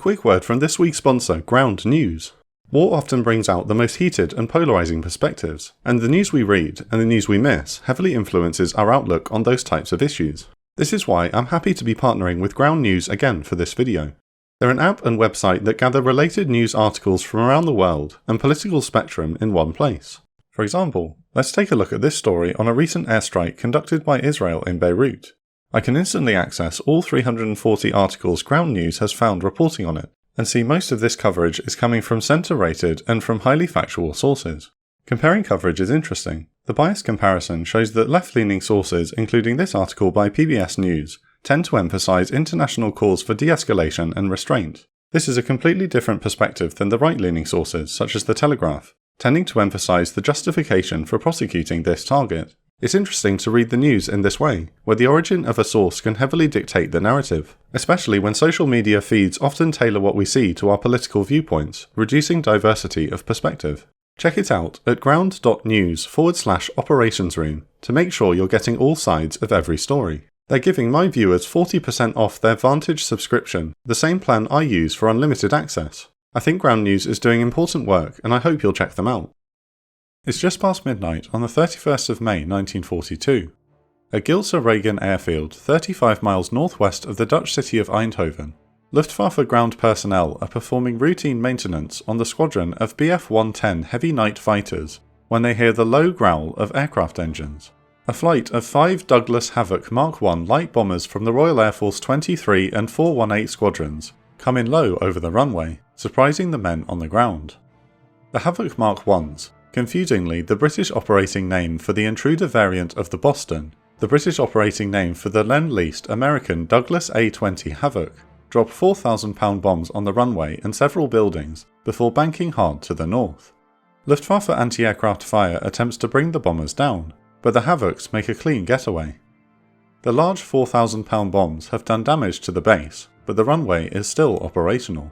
quick word from this week's sponsor, Ground News. War often brings out the most heated and polarising perspectives, and the news we read and the news we miss heavily influences our outlook on those types of issues. This is why I'm happy to be partnering with Ground News again for this video. They're an app and website that gather related news articles from around the world and political spectrum in one place. For example, let's take a look at this story on a recent airstrike conducted by Israel in Beirut. I can instantly access all 340 articles Ground News has found reporting on it, and see most of this coverage is coming from centre-rated and from highly factual sources. Comparing coverage is interesting. The bias comparison shows that left-leaning sources, including this article by PBS News, tend to emphasise international calls for de-escalation and restraint. This is a completely different perspective than the right-leaning sources, such as The Telegraph, tending to emphasise the justification for prosecuting this target. It's interesting to read the news in this way, where the origin of a source can heavily dictate the narrative, especially when social media feeds often tailor what we see to our political viewpoints, reducing diversity of perspective. Check it out at ground.news/operations room to make sure you're getting all sides of every story. They're giving my viewers 40% off their Vantage subscription, the same plan I use for unlimited access. I think Ground News is doing important work, and I hope you'll check them out. It's just past midnight on the 31st of May 1942. At Gilser-Regan Airfield, 35 miles northwest of the Dutch city of Eindhoven, Luftwaffe ground personnel are performing routine maintenance on the squadron of Bf-110 heavy night fighters when they hear the low growl of aircraft engines. A flight of 5 Douglas Havoc Mark I light bombers from the Royal Air Force 23 and 418 squadrons come in low over the runway, surprising the men on the ground. The Havoc Mark Is, confusingly the British operating name for the intruder variant of the Boston, the British operating name for the Lend-Leased American Douglas A-20 Havoc, drop 4,000-pound bombs on the runway and several buildings before banking hard to the north. Luftwaffe anti-aircraft fire attempts to bring the bombers down, but the Havocs make a clean getaway. The large 4,000-pound bombs have done damage to the base, but the runway is still operational.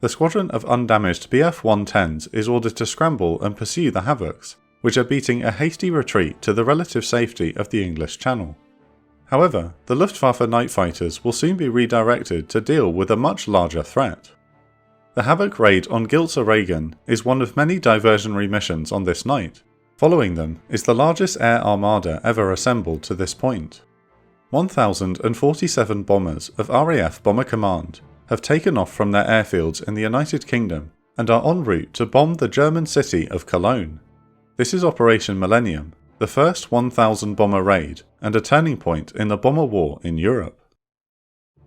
The squadron of undamaged Bf-110s is ordered to scramble and pursue the Havocs, which are beating a hasty retreat to the relative safety of the English Channel. However, the Luftwaffe night fighters will soon be redirected to deal with a much larger threat. The Havoc raid on Gilser-Regan is one of many diversionary missions on this night. Following them is the largest air armada ever assembled to this point. 1,047 bombers of RAF Bomber Command have taken off from their airfields in the United Kingdom and are en route to bomb the German city of Cologne. This is Operation Millennium, the first 1,000 bomber raid and a turning point in the bomber war in Europe.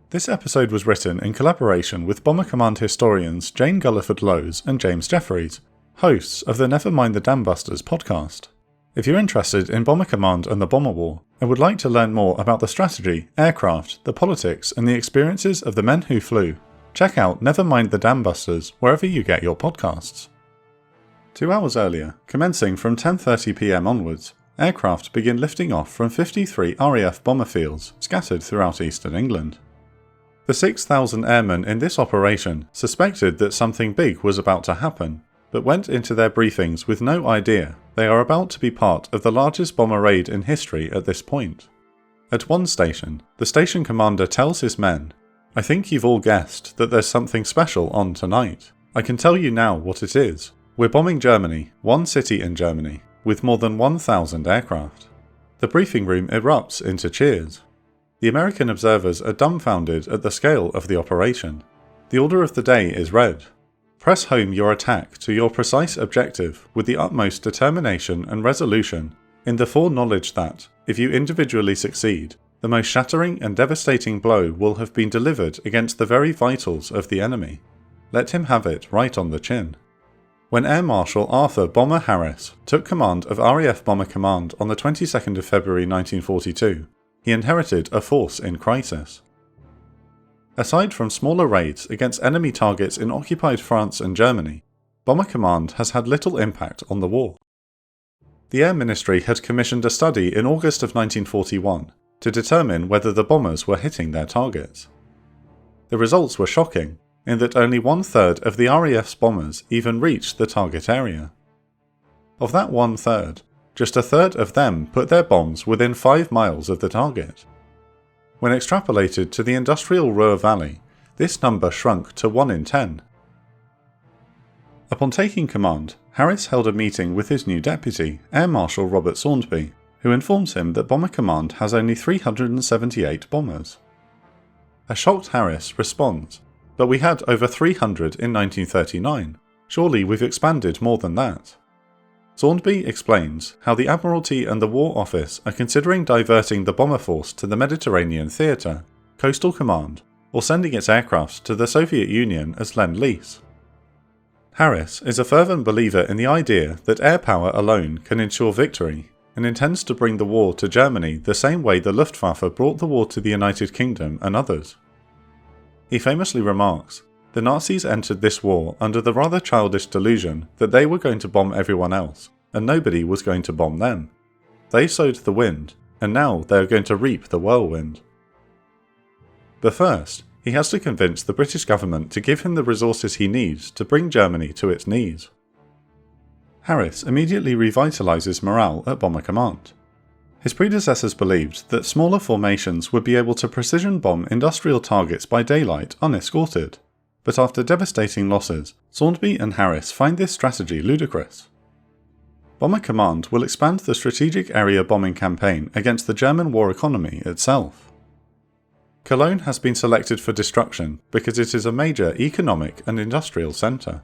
This episode was written in collaboration with Bomber Command historians Jane Gulliford-Lowes and James Jefferies, hosts of the Never Mind the Dambusters podcast. If you're interested in Bomber Command and the Bomber War, and would like to learn more about the strategy, aircraft, the politics, and the experiences of the men who flew, check out Never Mind the Dambusters wherever you get your podcasts. 2 hours earlier, commencing from 10:30 PM onwards, aircraft begin lifting off from 53 RAF bomber fields scattered throughout eastern England. The 6,000 airmen in this operation suspected that something big was about to happen, but went into their briefings with no idea they are about to be part of the largest bomber raid in history at this point. At one station, the station commander tells his men, "I think you've all guessed that there's something special on tonight. I can tell you now what it is. We're bombing Germany, one city in Germany, with more than 1,000 aircraft." The briefing room erupts into cheers. The American observers are dumbfounded at the scale of the operation. The order of the day is read: press home your attack to your precise objective with the utmost determination and resolution, in the foreknowledge that, if you individually succeed, the most shattering and devastating blow will have been delivered against the very vitals of the enemy. Let him have it right on the chin. When Air Marshal Arthur Bomber Harris took command of RAF Bomber Command on the 22nd of February 1942, he inherited a force in crisis. Aside from smaller raids against enemy targets in occupied France and Germany, Bomber Command has had little impact on the war. The Air Ministry had commissioned a study in August of 1941 to determine whether the bombers were hitting their targets. The results were shocking, in that only 1/3 of the RAF's bombers even reached the target area. Of that 1/3, just a third of them put their bombs within 5 miles of the target. When extrapolated to the industrial Ruhr Valley, this number shrunk to 1 in 10. Upon taking command, Harris held a meeting with his new deputy, Air Marshal Robert Saundby, who informs him that Bomber Command has only 378 bombers. A shocked Harris responds, "But we had over 300 in 1939. Surely we've expanded more than that." Saundby explains how the Admiralty and the War Office are considering diverting the bomber force to the Mediterranean Theatre, Coastal Command, or sending its aircraft to the Soviet Union as Lend-Lease. Harris is a fervent believer in the idea that air power alone can ensure victory, and intends to bring the war to Germany the same way the Luftwaffe brought the war to the United Kingdom and others. He famously remarks, "The Nazis entered this war under the rather childish delusion that they were going to bomb everyone else, and nobody was going to bomb them. They sowed the wind, and now they are going to reap the whirlwind." But first, he has to convince the British government to give him the resources he needs to bring Germany to its knees. Harris immediately revitalises morale at Bomber Command. His predecessors believed that smaller formations would be able to precision bomb industrial targets by daylight unescorted, but after devastating losses, Saundby and Harris find this strategy ludicrous. Bomber Command will expand the strategic area bombing campaign against the German war economy itself. Cologne has been selected for destruction because it is a major economic and industrial centre.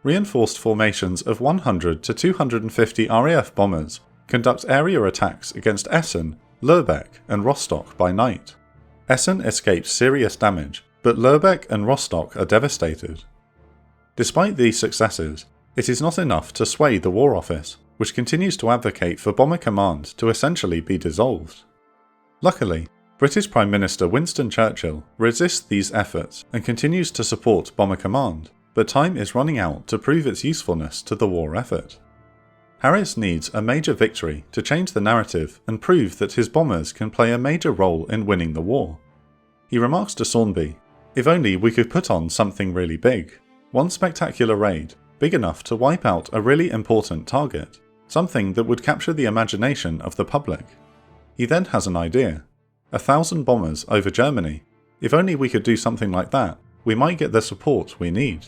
Reinforced formations of 100 to 250 RAF bombers conduct area attacks against Essen, Lübeck and Rostock by night. Essen escapes serious damage, but Lübeck and Rostock are devastated. Despite these successes, it is not enough to sway the War Office, which continues to advocate for Bomber Command to essentially be dissolved. Luckily, British Prime Minister Winston Churchill resists these efforts and continues to support Bomber Command, but time is running out to prove its usefulness to the war effort. Harris needs a major victory to change the narrative and prove that his bombers can play a major role in winning the war. He remarks to Saundby, "If only we could put on something really big. One spectacular raid, big enough to wipe out a really important target, something that would capture the imagination of the public." He then has an idea. 1,000 bombers over Germany. If only we could do something like that, we might get the support we need.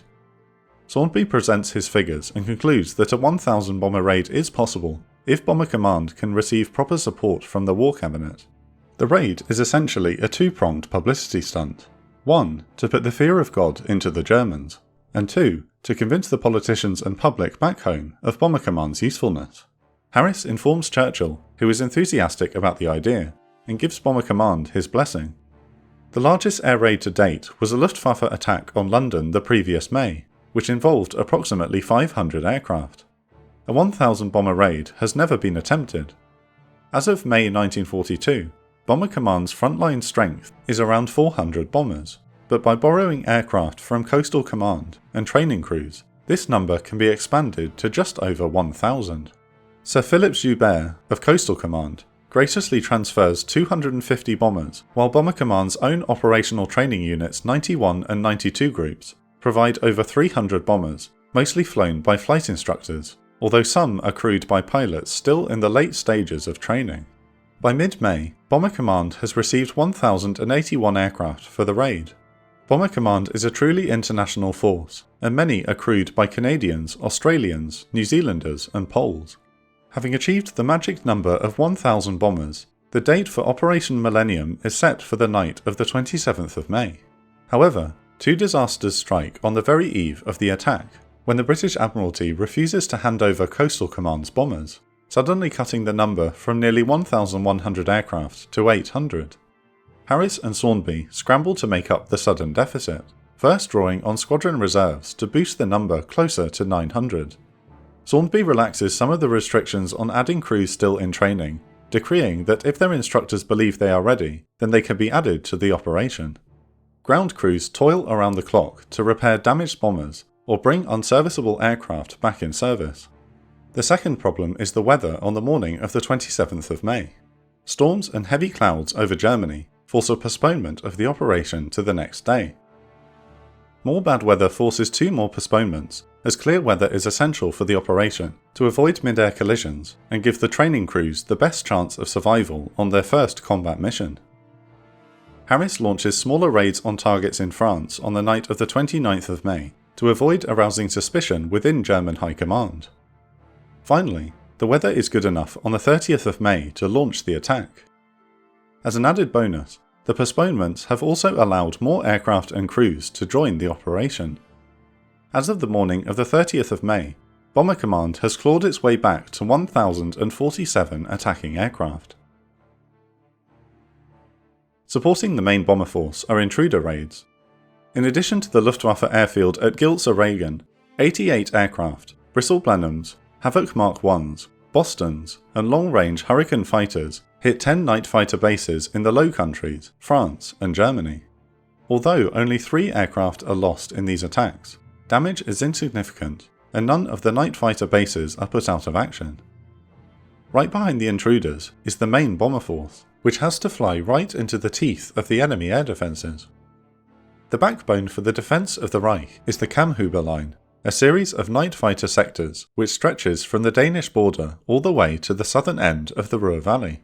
Saundby presents his figures and concludes that a 1,000 bomber raid is possible if Bomber Command can receive proper support from the War Cabinet. The raid is essentially a two-pronged publicity stunt. 1. To put the fear of God into the Germans, and 2. To convince the politicians and public back home of Bomber Command's usefulness. Harris informs Churchill, who is enthusiastic about the idea, and gives Bomber Command his blessing. The largest air raid to date was a Luftwaffe attack on London the previous May, which involved approximately 500 aircraft. A 1,000 bomber raid has never been attempted. As of May 1942, Bomber Command's frontline strength is around 400 bombers, but by borrowing aircraft from Coastal Command and training crews, this number can be expanded to just over 1,000. Sir Philip Joubert of Coastal Command graciously transfers 250 bombers, while Bomber Command's own operational training units 91 and 92 groups provide over 300 bombers, mostly flown by flight instructors, although some are crewed by pilots still in the late stages of training. By mid-May, Bomber Command has received 1,081 aircraft for the raid. Bomber Command is a truly international force, and many are crewed by Canadians, Australians, New Zealanders and Poles. Having achieved the magic number of 1,000 bombers, the date for Operation Millennium is set for the night of the 27th of May. However, two disasters strike on the very eve of the attack, when the British Admiralty refuses to hand over Coastal Command's bombers, suddenly cutting the number from nearly 1,100 aircraft to 800. Harris and Saundby scramble to make up the sudden deficit, first drawing on squadron reserves to boost the number closer to 900. Saundby relaxes some of the restrictions on adding crews still in training, decreeing that if their instructors believe they are ready, then they can be added to the operation. Ground crews toil around the clock to repair damaged bombers or bring unserviceable aircraft back in service. The second problem is the weather on the morning of the 27th of May. Storms and heavy clouds over Germany force a postponement of the operation to the next day. More bad weather forces two more postponements, as clear weather is essential for the operation to avoid mid-air collisions and give the training crews the best chance of survival on their first combat mission. Harris launches smaller raids on targets in France on the night of the 29th of May to avoid arousing suspicion within German High Command. Finally, the weather is good enough on the 30th of May to launch the attack. As an added bonus, the postponements have also allowed more aircraft and crews to join the operation. As of the morning of the 30th of May, Bomber Command has clawed its way back to 1,047 attacking aircraft. Supporting the main bomber force are intruder raids. In addition to the Luftwaffe airfield at Gilzer-Regen, 88 aircraft, Bristle-Blenheims, Havoc Mark 1s, Bostons, and long-range Hurricane fighters hit 10 night fighter bases in the Low Countries, France, and Germany. Although only 3 aircraft are lost in these attacks, damage is insignificant, and none of the night fighter bases are put out of action. Right behind the intruders is the main bomber force, which has to fly right into the teeth of the enemy air defences. The backbone for the defence of the Reich is the Kammhuber Line, a series of night fighter sectors which stretches from the Danish border all the way to the southern end of the Ruhr Valley.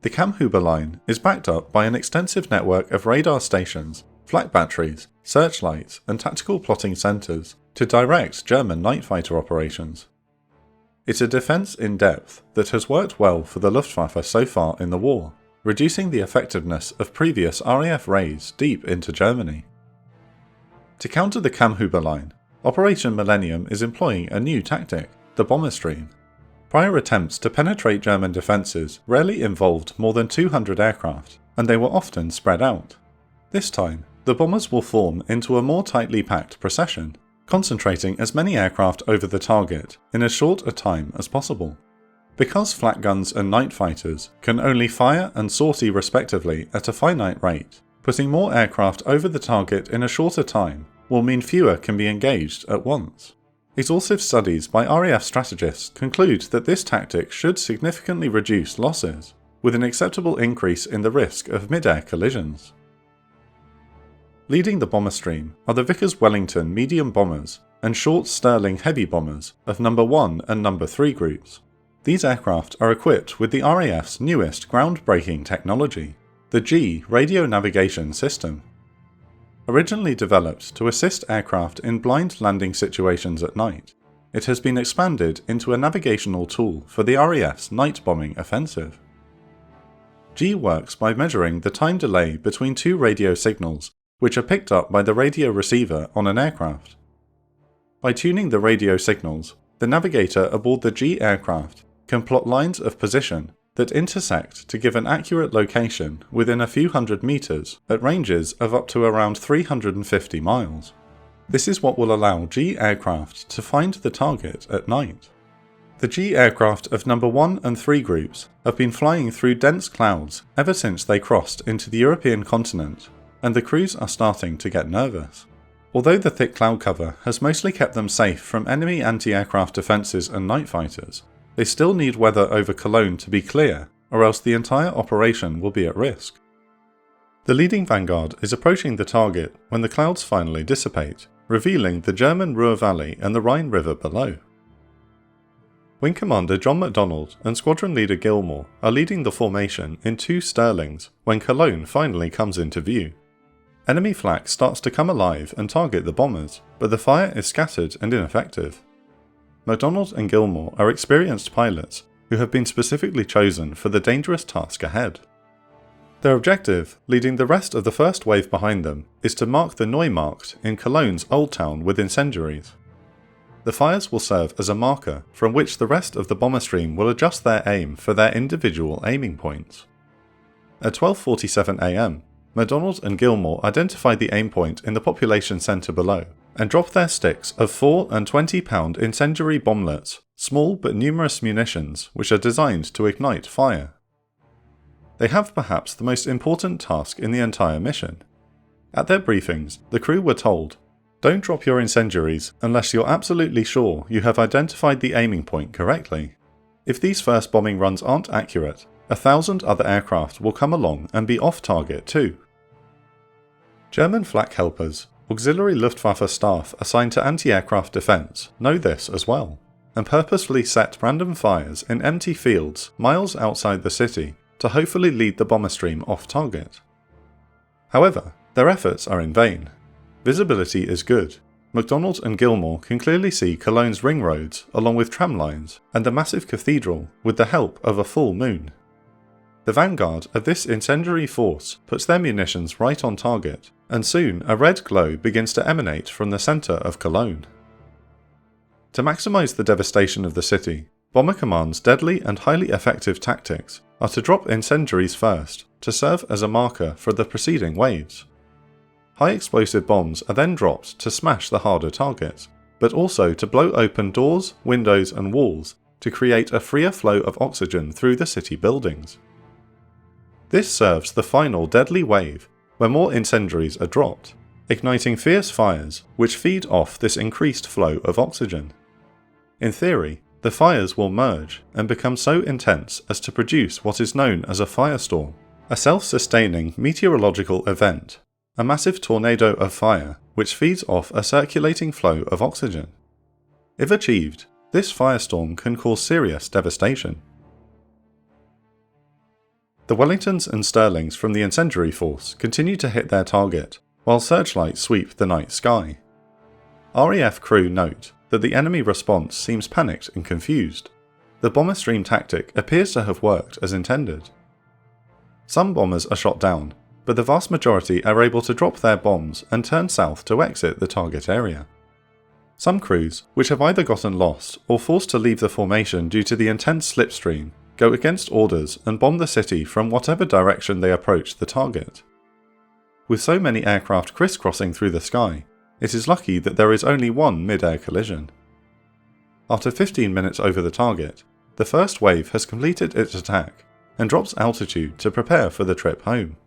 The Kammhuber Line is backed up by an extensive network of radar stations, flak batteries, searchlights, and tactical plotting centres to direct German night fighter operations. It's a defence in depth that has worked well for the Luftwaffe so far in the war, reducing the effectiveness of previous RAF raids deep into Germany. To counter the Kammhuber Line, Operation Millennium is employing a new tactic, the bomber stream. Prior attempts to penetrate German defences rarely involved more than 200 aircraft, and they were often spread out. This time, the bombers will form into a more tightly packed procession, concentrating as many aircraft over the target in as short a time as possible. Because flak guns and night fighters can only fire and sortie respectively at a finite rate, putting more aircraft over the target in a shorter time will mean fewer can be engaged at once. Exhaustive studies by RAF strategists conclude that this tactic should significantly reduce losses, with an acceptable increase in the risk of mid-air collisions. Leading the bomber stream are the Vickers-Wellington medium bombers and short Stirling heavy bombers of No. 1 and No. 3 groups. These aircraft are equipped with the RAF's newest groundbreaking technology, the G radio navigation system. Originally developed to assist aircraft in blind landing situations at night, it has been expanded into a navigational tool for the RAF's night bombing offensive. G works by measuring the time delay between 2 radio signals which are picked up by the radio receiver on an aircraft. By tuning the radio signals, the navigator aboard the G aircraft can plot lines of position that intersect to give an accurate location within a few hundred metres at ranges of up to around 350 miles. This is what will allow G aircraft to find the target at night. The G aircraft of No. 1 and 3 groups have been flying through dense clouds ever since they crossed into the European continent, and the crews are starting to get nervous. Although the thick cloud cover has mostly kept them safe from enemy anti-aircraft defences and night fighters, they still need weather over Cologne to be clear, or else the entire operation will be at risk. The leading vanguard is approaching the target when the clouds finally dissipate, revealing the German Ruhr Valley and the Rhine River below. Wing Commander John MacDonald and Squadron Leader Gilmore are leading the formation in 2 Stirlings when Cologne finally comes into view. Enemy flak starts to come alive and target the bombers, but the fire is scattered and ineffective. MacDonald and Gilmore are experienced pilots who have been specifically chosen for the dangerous task ahead. Their objective, leading the rest of the first wave behind them, is to mark the Neumarkt in Cologne's Old Town with incendiaries. The fires will serve as a marker from which the rest of the bomber stream will adjust their aim for their individual aiming points. At 12:47 am, MacDonald and Gilmore identify the aim point in the population centre below, and drop their sticks of 4 and 20-pound incendiary bomblets, small but numerous munitions which are designed to ignite fire. They have perhaps the most important task in the entire mission. At their briefings, the crew were told, "Don't drop your incendiaries unless you're absolutely sure you have identified the aiming point correctly. If these first bombing runs aren't accurate, 1,000 other aircraft will come along and be off target too." German flak helpers, auxiliary Luftwaffe staff assigned to anti-aircraft defence, know this as well, and purposefully set random fires in empty fields miles outside the city to hopefully lead the bomber stream off target. However, their efforts are in vain. Visibility is good. MacDonald and Gilmore can clearly see Cologne's ring roads along with tram lines and the massive cathedral with the help of a full moon. The vanguard of this incendiary force puts their munitions right on target, and soon a red glow begins to emanate from the centre of Cologne. To maximise the devastation of the city, Bomber Command's deadly and highly effective tactics are to drop incendiaries first to serve as a marker for the preceding waves. High explosive bombs are then dropped to smash the harder targets, but also to blow open doors, windows and walls to create a freer flow of oxygen through the city buildings. This serves the final deadly wave, where more incendiaries are dropped, igniting fierce fires which feed off this increased flow of oxygen. In theory, the fires will merge and become so intense as to produce what is known as a firestorm, a self-sustaining meteorological event, a massive tornado of fire which feeds off a circulating flow of oxygen. If achieved, this firestorm can cause serious devastation. The Wellingtons and Stirlings from the incendiary force continue to hit their target, while searchlights sweep the night sky. RAF crew note that the enemy response seems panicked and confused. The bomber stream tactic appears to have worked as intended. Some bombers are shot down, but the vast majority are able to drop their bombs and turn south to exit the target area. Some crews, which have either gotten lost or forced to leave the formation due to the intense slipstream, go against orders and bomb the city from whatever direction they approach the target. With so many aircraft crisscrossing through the sky, it is lucky that there is only one mid-air collision. After 15 minutes over the target, the first wave has completed its attack and drops altitude to prepare for the trip home.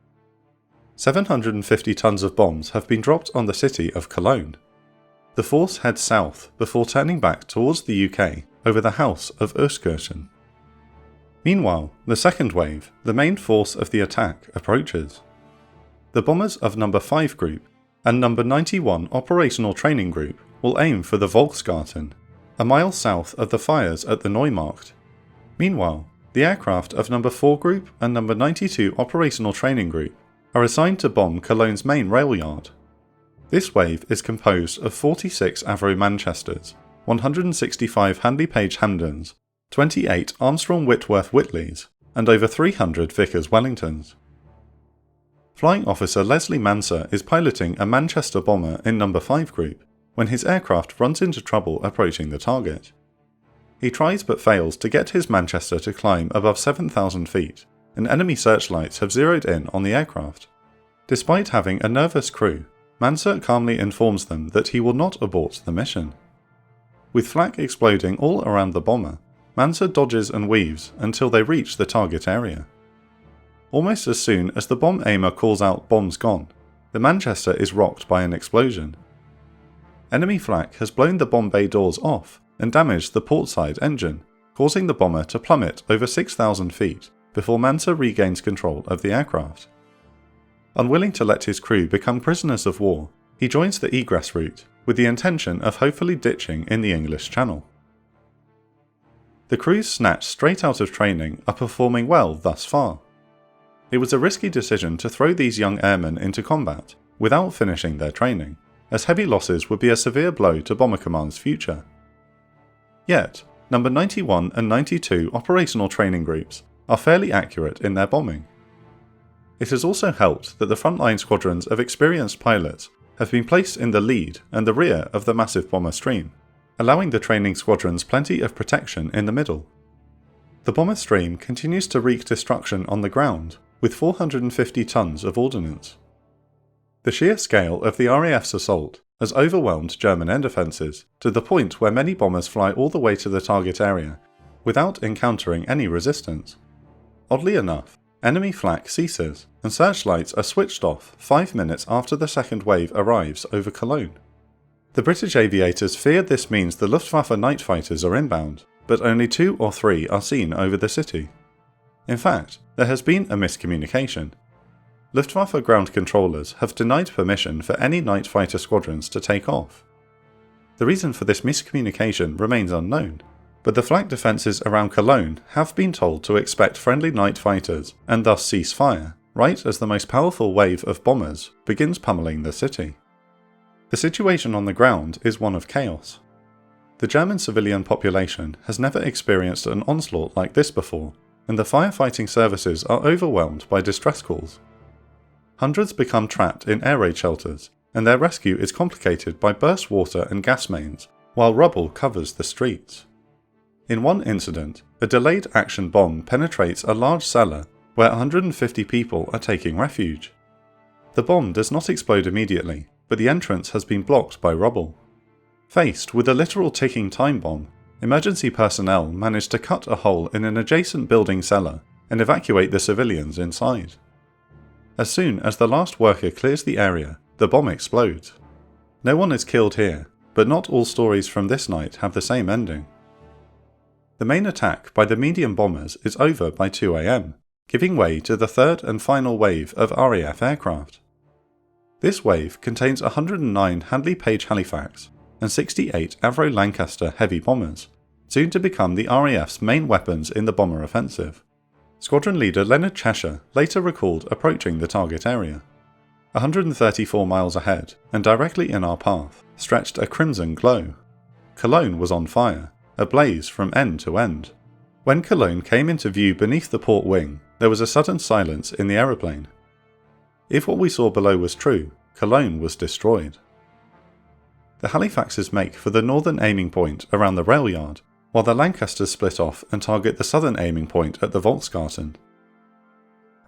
750 tons of bombs have been dropped on the city of Cologne. The force heads south before turning back towards the UK over the House of Euskirchen. Meanwhile, the second wave, the main force of the attack, approaches. The bombers of No. 5 Group and No. 91 Operational Training Group will aim for the Volksgarten, a mile south of the fires at the Neumarkt. Meanwhile, the aircraft of No. 4 Group and No. 92 Operational Training Group are assigned to bomb Cologne's main rail yard. This wave is composed of 46 Avro Manchesters, 165 Handley Page Hamdens, 28 Armstrong Whitworth Whitleys, and over 300 Vickers Wellingtons. Flying Officer Leslie Manser is piloting a Manchester bomber in No. 5 Group when his aircraft runs into trouble approaching the target. He tries but fails to get his Manchester to climb above 7,000 feet, and enemy searchlights have zeroed in on the aircraft. Despite having a nervous crew, Manser calmly informs them that he will not abort the mission. With flak exploding all around the bomber, Manser dodges and weaves until they reach the target area. Almost as soon as the bomb aimer calls out "bombs gone," the Manchester is rocked by an explosion. Enemy flak has blown the bomb bay doors off and damaged the portside engine, causing the bomber to plummet over 6,000 feet before Manser regains control of the aircraft. Unwilling to let his crew become prisoners of war, he joins the egress route with the intention of hopefully ditching in the English Channel. The crews snatched straight out of training are performing well thus far. It was a risky decision to throw these young airmen into combat without finishing their training, as heavy losses would be a severe blow to Bomber Command's future. Yet, No. 91 and 92 operational training groups are fairly accurate in their bombing. It has also helped that the frontline squadrons of experienced pilots have been placed in the lead and the rear of the massive bomber stream, allowing the training squadrons plenty of protection in the middle. The bomber stream continues to wreak destruction on the ground, with 450 tons of ordnance. The sheer scale of the RAF's assault has overwhelmed German air defences to the point where many bombers fly all the way to the target area without encountering any resistance. Oddly enough, enemy flak ceases and searchlights are switched off 5 minutes after the second wave arrives over Cologne. The British aviators fear this means the Luftwaffe night fighters are inbound, but only 2 or 3 are seen over the city. In fact, there has been a miscommunication. Luftwaffe ground controllers have denied permission for any night fighter squadrons to take off. The reason for this miscommunication remains unknown, but the flak defences around Cologne have been told to expect friendly night fighters and thus cease fire, right as the most powerful wave of bombers begins pummeling the city. The situation on the ground is one of chaos. The German civilian population has never experienced an onslaught like this before, and the firefighting services are overwhelmed by distress calls. Hundreds become trapped in air raid shelters, and their rescue is complicated by burst water and gas mains, while rubble covers the streets. In one incident, a delayed action bomb penetrates a large cellar where 150 people are taking refuge. The bomb does not explode immediately, but the entrance has been blocked by rubble. Faced with a literal ticking time bomb, emergency personnel managed to cut a hole in an adjacent building cellar and evacuate the civilians inside. As soon as the last worker clears the area, the bomb explodes. No one is killed here, but not all stories from this night have the same ending. The main attack by the medium bombers is over by 2 AM, giving way to the third and final wave of RAF aircraft. This wave contains 109 Handley Page Halifax and 68 Avro Lancaster heavy bombers, soon to become the RAF's main weapons in the bomber offensive. Squadron leader Leonard Cheshire later recalled approaching the target area. 134 miles ahead, and directly in our path, stretched a crimson glow. Cologne was on fire, ablaze from end to end. When Cologne came into view beneath the port wing, there was a sudden silence in the aeroplane. If what we saw below was true, Cologne was destroyed. The Halifaxes make for the northern aiming point around the rail yard, while the Lancasters split off and target the southern aiming point at the Volksgarten.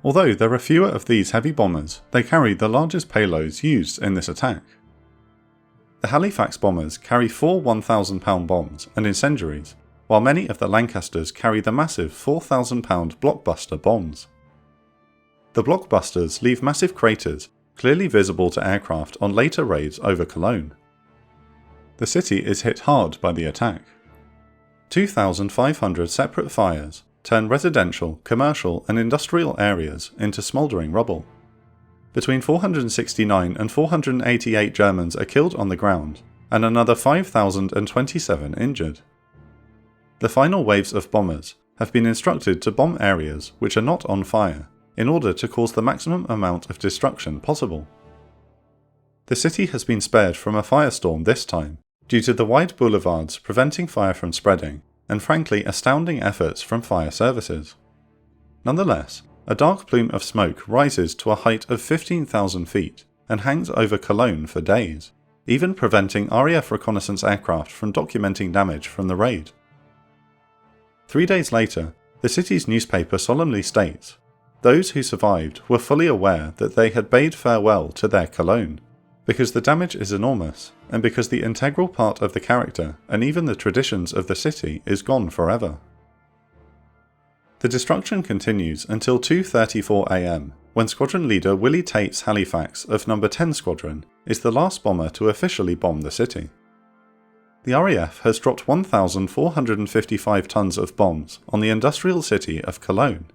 Although there are fewer of these heavy bombers, they carry the largest payloads used in this attack. The Halifax bombers carry 4 1,000-pound bombs and incendiaries, while many of the Lancasters carry the massive 4,000-pound blockbuster bombs. The blockbusters leave massive craters, clearly visible to aircraft on later raids over Cologne. The city is hit hard by the attack. 2,500 separate fires turn residential, commercial and industrial areas into smouldering rubble. Between 469 and 488 Germans are killed on the ground, and another 5,027 injured. The final waves of bombers have been instructed to bomb areas which are not on fire, in order to cause the maximum amount of destruction possible. The city has been spared from a firestorm this time, due to the wide boulevards preventing fire from spreading, and frankly astounding efforts from fire services. Nonetheless, a dark plume of smoke rises to a height of 15,000 feet and hangs over Cologne for days, even preventing RAF reconnaissance aircraft from documenting damage from the raid. 3 days later, the city's newspaper solemnly states, those who survived were fully aware that they had bade farewell to their Cologne, because the damage is enormous, and because the integral part of the character and even the traditions of the city is gone forever. The destruction continues until 2:34 AM, when Squadron Leader Willie Tate's Halifax of No. 10 Squadron is the last bomber to officially bomb the city. The RAF has dropped 1,455 tons of bombs on the industrial city of Cologne,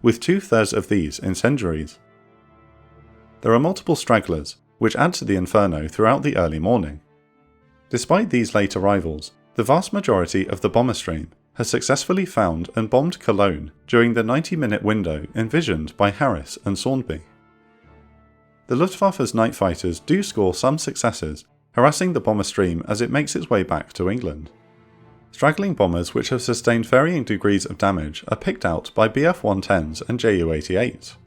with 2/3 of these incendiaries. There are multiple stragglers, which add to the inferno throughout the early morning. Despite these late arrivals, the vast majority of the bomber stream has successfully found and bombed Cologne during the 90-minute window envisioned by Harris and Saundby. The Luftwaffe's night fighters do score some successes, harassing the bomber stream as it makes its way back to England. Straggling bombers which have sustained varying degrees of damage are picked out by Bf-110s and Ju-88s.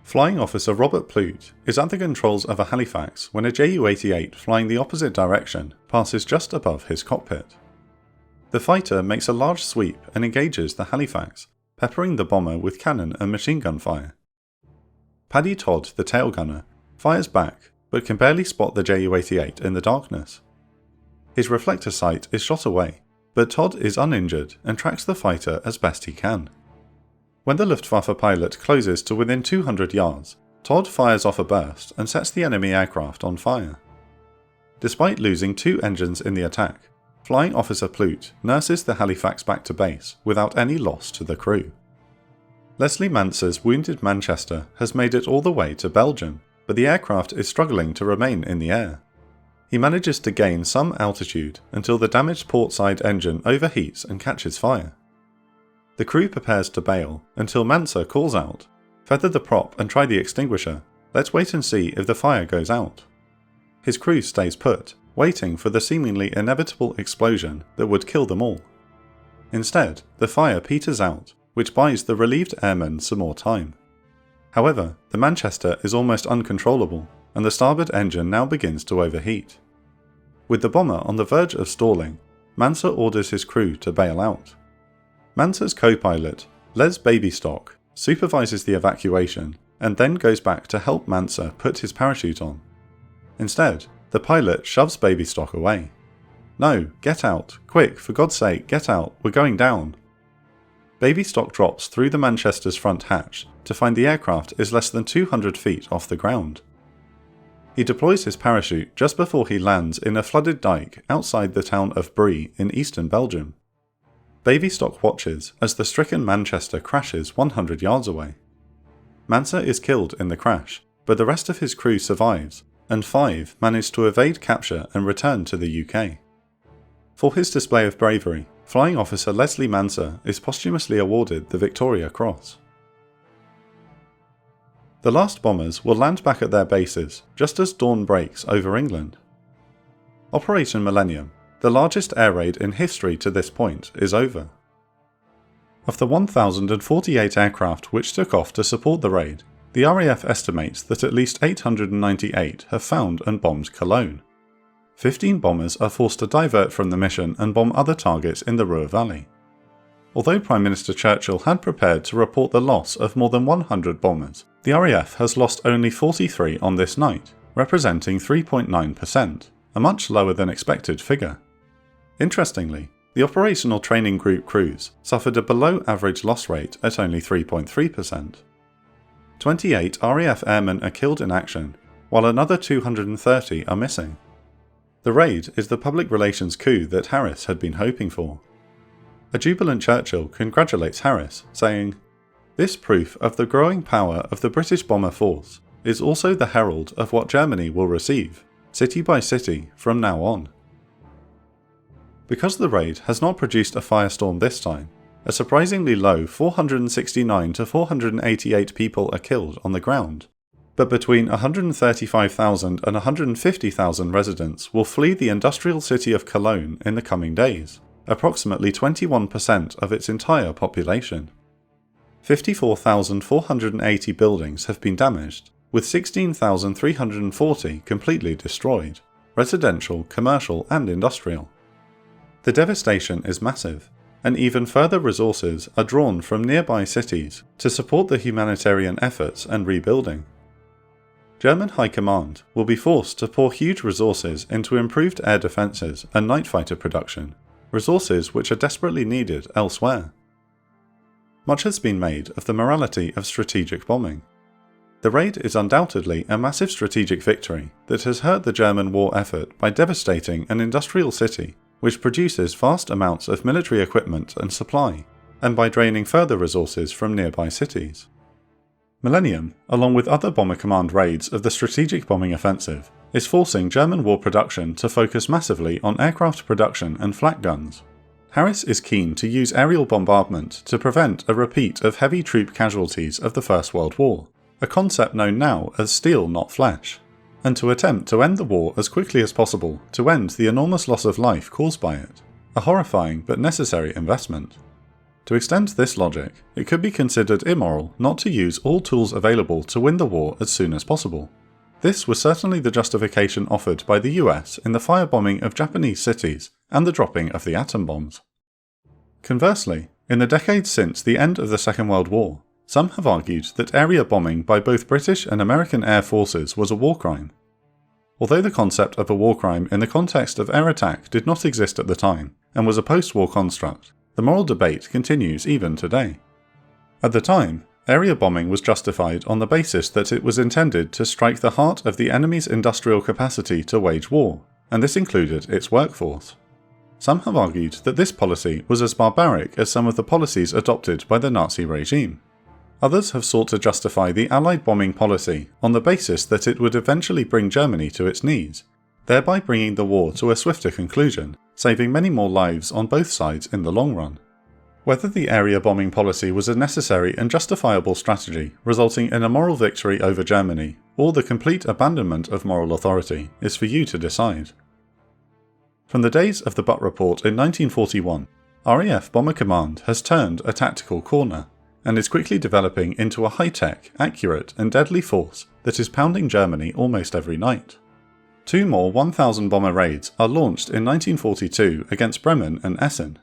Flying Officer Robert Plute is at the controls of a Halifax when a Ju-88 flying the opposite direction passes just above his cockpit. The fighter makes a large sweep and engages the Halifax, peppering the bomber with cannon and machine gun fire. Paddy Todd, the tail gunner, fires back but can barely spot the Ju-88 in the darkness. His reflector sight is shot away, but Todd is uninjured and tracks the fighter as best he can. When the Luftwaffe pilot closes to within 200 yards, Todd fires off a burst and sets the enemy aircraft on fire. Despite losing 2 engines in the attack, Flying Officer Plute nurses the Halifax back to base without any loss to the crew. Leslie Manser's wounded Manchester has made it all the way to Belgium, but the aircraft is struggling to remain in the air. He manages to gain some altitude until the damaged portside engine overheats and catches fire. The crew prepares to bail until Manser calls out, Feather the prop and try the extinguisher. Let's wait and see if the fire goes out. His crew stays put, waiting for the seemingly inevitable explosion that would kill them all. Instead, the fire peters out, which buys the relieved airmen some more time. However, the Manchester is almost uncontrollable, and the starboard engine now begins to overheat. With the bomber on the verge of stalling, Manser orders his crew to bail out. Manser's co-pilot, Les Babystock, supervises the evacuation and then goes back to help Manser put his parachute on. Instead, the pilot shoves Babystock away. "No, get out, quick, for God's sake, get out, we're going down." Babystock drops through the Manchester's front hatch to find the aircraft is less than 200 feet off the ground. He deploys his parachute just before he lands in a flooded dike outside the town of Brie in eastern Belgium. Babystock watches as the stricken Manchester crashes 100 yards away. Manser is killed in the crash, but the rest of his crew survives, and 5 manage to evade capture and return to the UK. For his display of bravery, Flying Officer Leslie Manser is posthumously awarded the Victoria Cross. The last bombers will land back at their bases just as dawn breaks over England. Operation Millennium, the largest air raid in history to this point, is over. Of the 1,048 aircraft which took off to support the raid, the RAF estimates that at least 898 have found and bombed Cologne. 15 bombers are forced to divert from the mission and bomb other targets in the Ruhr Valley. Although Prime Minister Churchill had prepared to report the loss of more than 100 bombers, the RAF has lost only 43 on this night, representing 3.9%, a much lower than expected figure. Interestingly, the operational training group crews suffered a below-average loss rate at only 3.3%. 28 RAF airmen are killed in action, while another 230 are missing. The raid is the public relations coup that Harris had been hoping for. A jubilant Churchill congratulates Harris, saying, "This proof of the growing power of the British bomber force is also the herald of what Germany will receive, city by city, from now on." Because the raid has not produced a firestorm this time, a surprisingly low 469 to 488 people are killed on the ground, but between 135,000 and 150,000 residents will flee the industrial city of Cologne in the coming days, approximately 21% of its entire population. 54,480 buildings have been damaged, with 16,340 completely destroyed, residential, commercial and industrial. The devastation is massive, and even further resources are drawn from nearby cities to support the humanitarian efforts and rebuilding. German High Command will be forced to pour huge resources into improved air defences and night fighter production, resources which are desperately needed elsewhere. Much has been made of the morality of strategic bombing. The raid is undoubtedly a massive strategic victory that has hurt the German war effort by devastating an industrial city which produces vast amounts of military equipment and supply, and by draining further resources from nearby cities. Millennium, along with other Bomber Command raids of the strategic bombing offensive, is forcing German war production to focus massively on aircraft production and flak guns. Harris is keen to use aerial bombardment to prevent a repeat of heavy troop casualties of the First World War, a concept known now as steel not flesh, and to attempt to end the war as quickly as possible to end the enormous loss of life caused by it, a horrifying but necessary investment. To extend this logic, it could be considered immoral not to use all tools available to win the war as soon as possible. This was certainly the justification offered by the US in the firebombing of Japanese cities and the dropping of the atom bombs. Conversely, in the decades since the end of the Second World War, some have argued that area bombing by both British and American air forces was a war crime. Although the concept of a war crime in the context of air attack did not exist at the time and was a post-war construct, the moral debate continues even today. At the time, area bombing was justified on the basis that it was intended to strike the heart of the enemy's industrial capacity to wage war, and this included its workforce. Some have argued that this policy was as barbaric as some of the policies adopted by the Nazi regime. Others have sought to justify the Allied bombing policy on the basis that it would eventually bring Germany to its knees, thereby bringing the war to a swifter conclusion, saving many more lives on both sides in the long run. Whether the area bombing policy was a necessary and justifiable strategy resulting in a moral victory over Germany, or the complete abandonment of moral authority, is for you to decide. From the days of the Butt Report in 1941, RAF Bomber Command has turned a tactical corner, and is quickly developing into a high-tech, accurate and deadly force that is pounding Germany almost every night. 2 more 1,000 bomber raids are launched in 1942 against Bremen and Essen.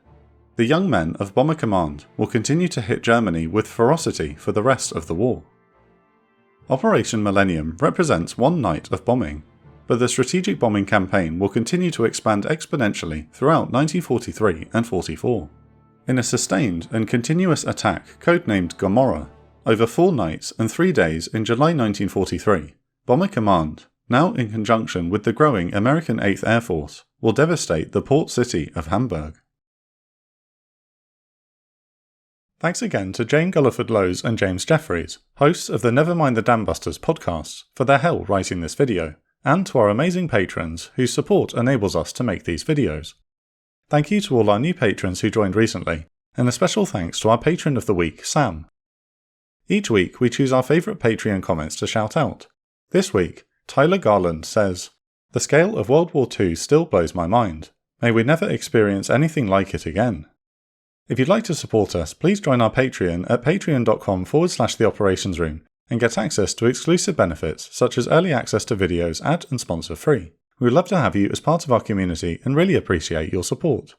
The young men of Bomber Command will continue to hit Germany with ferocity for the rest of the war. Operation Millennium represents one night of bombing, but the strategic bombing campaign will continue to expand exponentially throughout 1943 and 44. In a sustained and continuous attack codenamed Gomorrah, over 4 nights and 3 days in July 1943, Bomber Command, now in conjunction with the growing American 8th Air Force, will devastate the port city of Hamburg. Thanks again to Jane Gulliford-Lowes and James Jefferies, hosts of the Never Mind the Dambusters podcasts, for their help writing this video, and to our amazing patrons whose support enables us to make these videos. Thank you to all our new patrons who joined recently, and a special thanks to our Patron of the Week, Sam. Each week we choose our favourite Patreon comments to shout out. This week, Tyler Garland says, "The scale of World War II still blows my mind. May we never experience anything like it again." If you'd like to support us, please join our Patreon at patreon.com/The Operations Room and get access to exclusive benefits such as early access to videos, ad and sponsor free. We would love to have you as part of our community and really appreciate your support.